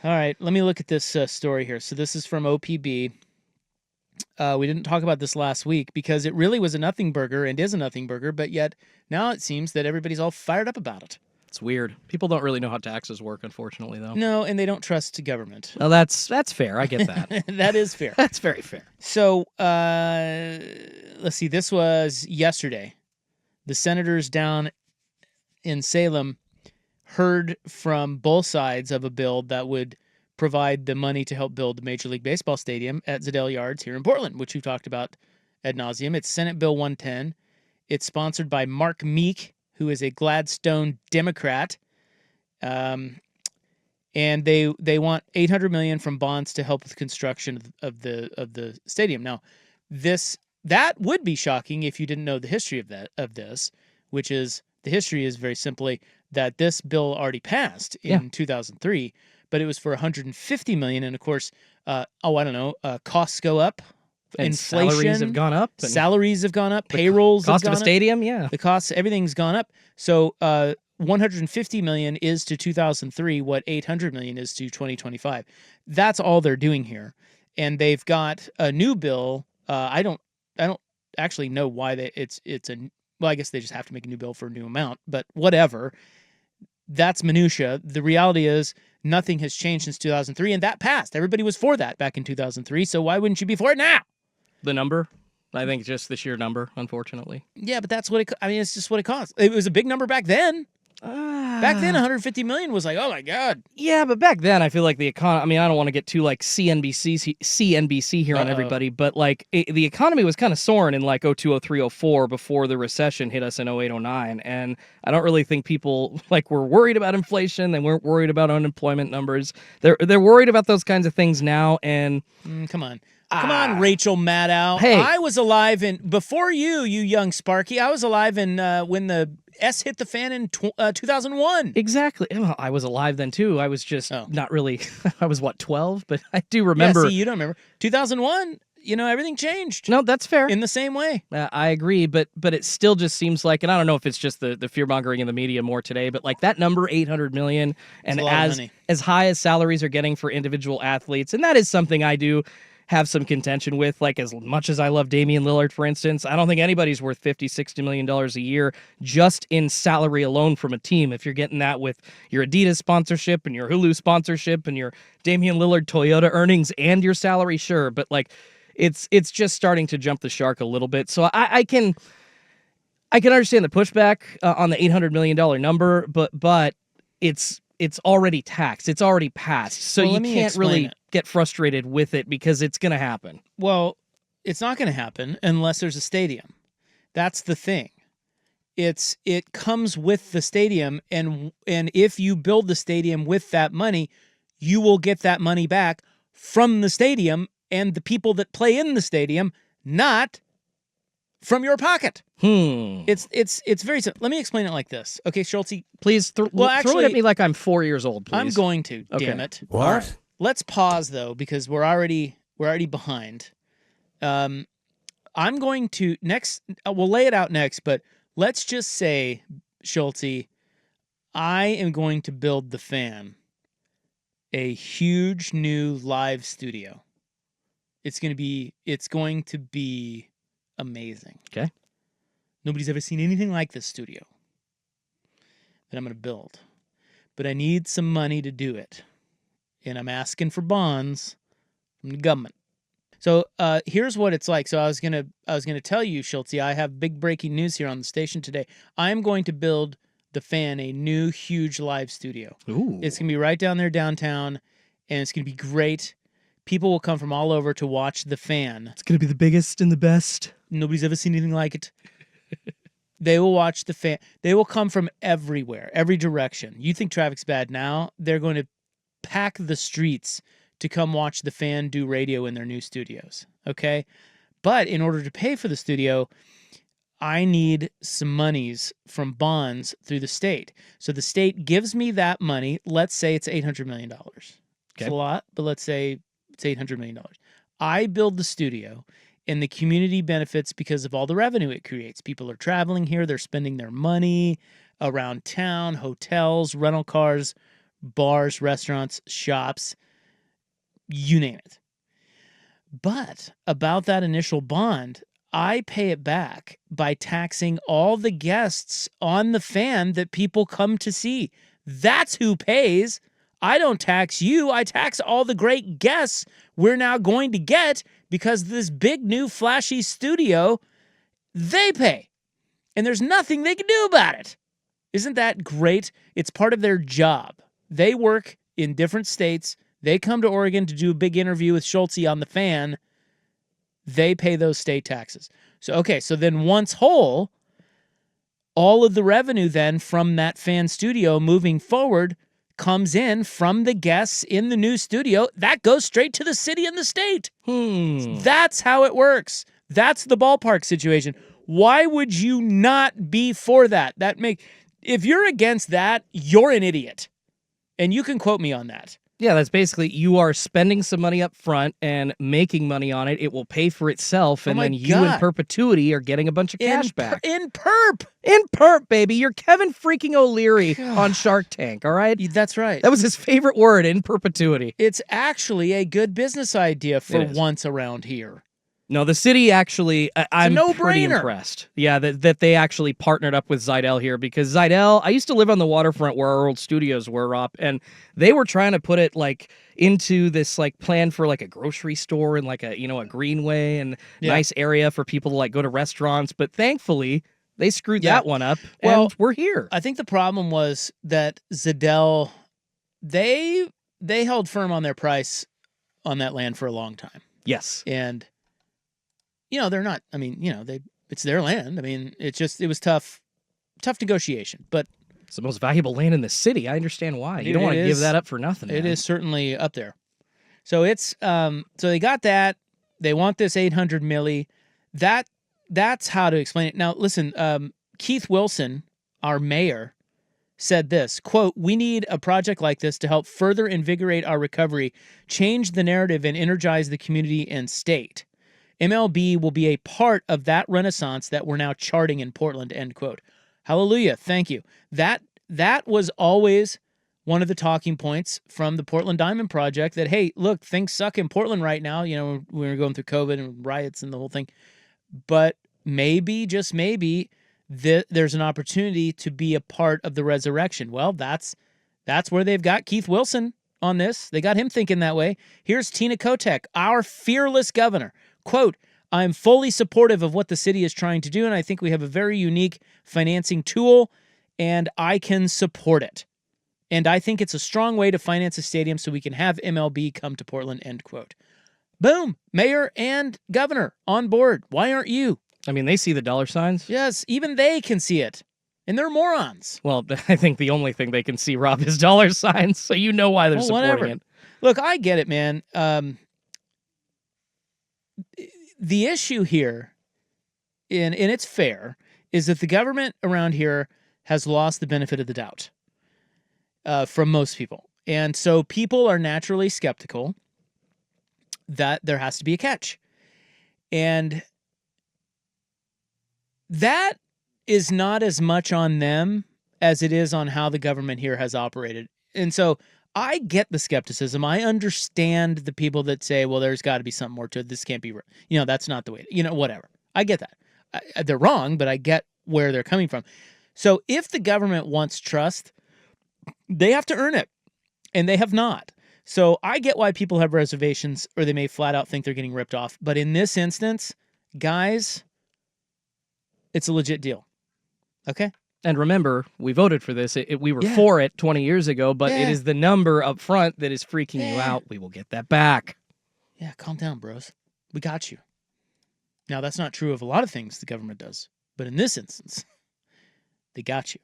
All right, let me look at this story here. So this is from OPB. We didn't talk about this last week because it really was a nothing burger and is a nothing burger, but yet now it seems that everybody's all fired up about it. It's weird. People don't really know how taxes work, unfortunately, though. No, and they don't trust government. Well, that's fair. I get that. That is fair. That's very fair. So let's see. This was yesterday. The senators down in Salem heard from both sides of a bill that would provide the money to help build the Major League Baseball stadium at Zadell Yards here in Portland, which we've talked about ad nauseum. It's Senate Bill 110. It's sponsored by Mark Meek, who is a Gladstone Democrat. And they want $800 million from bonds to help with construction of the stadium. Now, that would be shocking if you didn't know the history of this, which is the history is very simply that this bill already passed in 2003, but it was for $150 million. And of course, costs go up. And inflation, salaries have gone up. Salaries have gone up. Payrolls have gone up. Cost of a stadium, yeah. The costs, everything's gone up. So $150 million is to 2003 what $800 million is to 2025. That's all they're doing here. And they've got a new bill. I don't actually know why I guess they just have to make a new bill for a new amount, but whatever. That's minutia. The reality is nothing has changed since 2003, and that passed. Everybody was for that back in 2003, so why wouldn't you be for it now? The number? I think just the sheer number, unfortunately. Yeah, but that's what it's just what it costs. It was a big number back then. Back then, $150 million was like, oh my God. Yeah, but back then, I feel like the economy. I mean, I don't want to get too like CNBC here on everybody, but like the economy was kind of soaring in like 02, 03, 04 before the recession hit us in 08, 09, and I don't really think people like were worried about inflation. They weren't worried about unemployment numbers. They're worried about those kinds of things now. And come on. Come on, Rachel Maddow. Hey. I was alive before you young Sparky. I was alive when the S hit the fan in 2001. Exactly. Well, I was alive then too. I was just not really. I was 12, but I do remember. Yeah, see, you don't remember 2001. Everything changed. No, that's fair. In the same way. I agree, but it still just seems like, and I don't know if it's just the fear mongering in the media more today, but like that number, $800 million, and as high as salaries are getting for individual athletes, and that is something I do have some contention with. Like, as much as I love Damian Lillard, for instance, I don't think anybody's worth $50-60 million a year just in salary alone from a team. If you're getting that with your Adidas sponsorship and your Hulu sponsorship and your Damian Lillard Toyota earnings and your salary, sure, but like it's just starting to jump the shark a little bit. So I can understand the pushback on the $800 million number, but it's already taxed. It's already passed. So you can't really get frustrated with it because it's going to happen. Well, it's not going to happen unless there's a stadium. That's the thing. It comes with the stadium, and if you build the stadium with that money, you will get that money back from the stadium and the people that play in the stadium, not from your pocket. It's very simple. Let me explain it like this. Okay, Schulte, please throw it at me like I'm 4 years old, please. I'm going to. Okay. Damn it. What? Right. Let's pause though, because we're already behind. I'm going to next. We'll lay it out next, but let's just say, Schulte, I am going to build the Fan a huge new live studio. It's going to be amazing. Okay. Nobody's ever seen anything like this studio that I'm going to build. But I need some money to do it. And I'm asking for bonds from the government. So here's what it's like. So I was gonna tell you, Schulte, I have big breaking news here on the station today. I'm going to build the Fan a new huge live studio. Ooh. It's going to be right down there downtown, and it's going to be great. People will come from all over to watch the Fan. It's going to be the biggest and the best. Nobody's ever seen anything like it. They will watch the Fan. They will come from everywhere, every direction. You think traffic's bad now? They're going to pack the streets to come watch the Fan do radio in their new studios. Okay? But in order to pay for the studio, I need some monies from bonds through the state. So the state gives me that money. Let's say it's $800 million. It's a lot, but let's say it's $800 million. I build the studio, and the community benefits because of all the revenue it creates. People are traveling here. They're spending their money around town, hotels, rental cars, bars, restaurants, shops, you name it. But about that initial bond, I pay it back by taxing all the guests on the fan that people come to see. That's who pays. I don't tax you. I tax all the great guests we're now going to get because this big new flashy studio, they pay. And there's nothing they can do about it. Isn't that great? It's part of their job. They work in different states. They come to Oregon to do a big interview with Schultze on the fan. They pay those state taxes. So then once whole, all of the revenue then from that fan studio moving forward comes in from the guests in the new studio. That goes straight to the city and the state. That's how it works. That's the ballpark situation. Why would you not be for that? If you're against that, you're an idiot. And you can quote me on that. Yeah, that's basically you are spending some money up front and making money on it. It will pay for itself, and then you in perpetuity are getting a bunch of cash back. In perp, baby. You're Kevin freaking O'Leary on Shark Tank, all right? That's right. That was his favorite word, in perpetuity. It's actually a good business idea for once around here. No, the city actually, I'm no-brainer. Pretty impressed. Yeah, that they actually partnered up with Zidell here because Zidell, I used to live on the waterfront where our old studios were up, and they were trying to put it like into this like plan for like a grocery store and like a greenway and nice area for people to like go to restaurants. But thankfully, they screwed that one up, and we're here. I think the problem was that Zidell, they held firm on their price on that land for a long time. Yes. And they're not, it's their land. It was tough negotiation, but it's the most valuable land in the city. I understand why. You don't want to give that up for nothing. It is certainly up there. So it's, so they got that. They want this 800 milli. That's how to explain it. Now, listen, Keith Wilson, our mayor, said this, quote, "We need a project like this to help further invigorate our recovery, change the narrative, and energize the community and state. MLB will be a part of that renaissance that we're now charting in Portland," end quote. Hallelujah. Thank you. That was always one of the talking points from the Portland Diamond Project that, hey, look, things suck in Portland right now. We're going through COVID and riots and the whole thing. But maybe, just maybe, there's an opportunity to be a part of the resurrection. Well, that's where they've got Keith Wilson on this. They got him thinking that way. Here's Tina Kotek, our fearless governor. Quote, "I'm fully supportive of what the city is trying to do, and I think we have a very unique financing tool, and I can support it. And I think it's a strong way to finance a stadium so we can have MLB come to Portland," end quote. Boom. Mayor and governor on board. Why aren't you? They see the dollar signs. Yes, even they can see it. And they're morons. Well, I think the only thing they can see, Rob, is dollar signs, so you know why they're supporting it. Look, I get it, man. The issue here, and it's fair, is that the government around here has lost the benefit of the doubt from most people. And so people are naturally skeptical that there has to be a catch. And that is not as much on them as it is on how the government here has operated. And so I get the skepticism. I understand the people that say, well, there's got to be something more to it. This can't be, that's not the way, whatever. I get that. They're wrong, but I get where they're coming from. So if the government wants trust, they have to earn it, and they have not. So I get why people have reservations, or they may flat out think they're getting ripped off. But in this instance, guys, it's a legit deal. Okay? And remember, we voted for this. We were for it 20 years ago, but it is the number up front that is freaking you out. We will get that back. Yeah, calm down, bros. We got you. Now, that's not true of a lot of things the government does, but in this instance, they got you.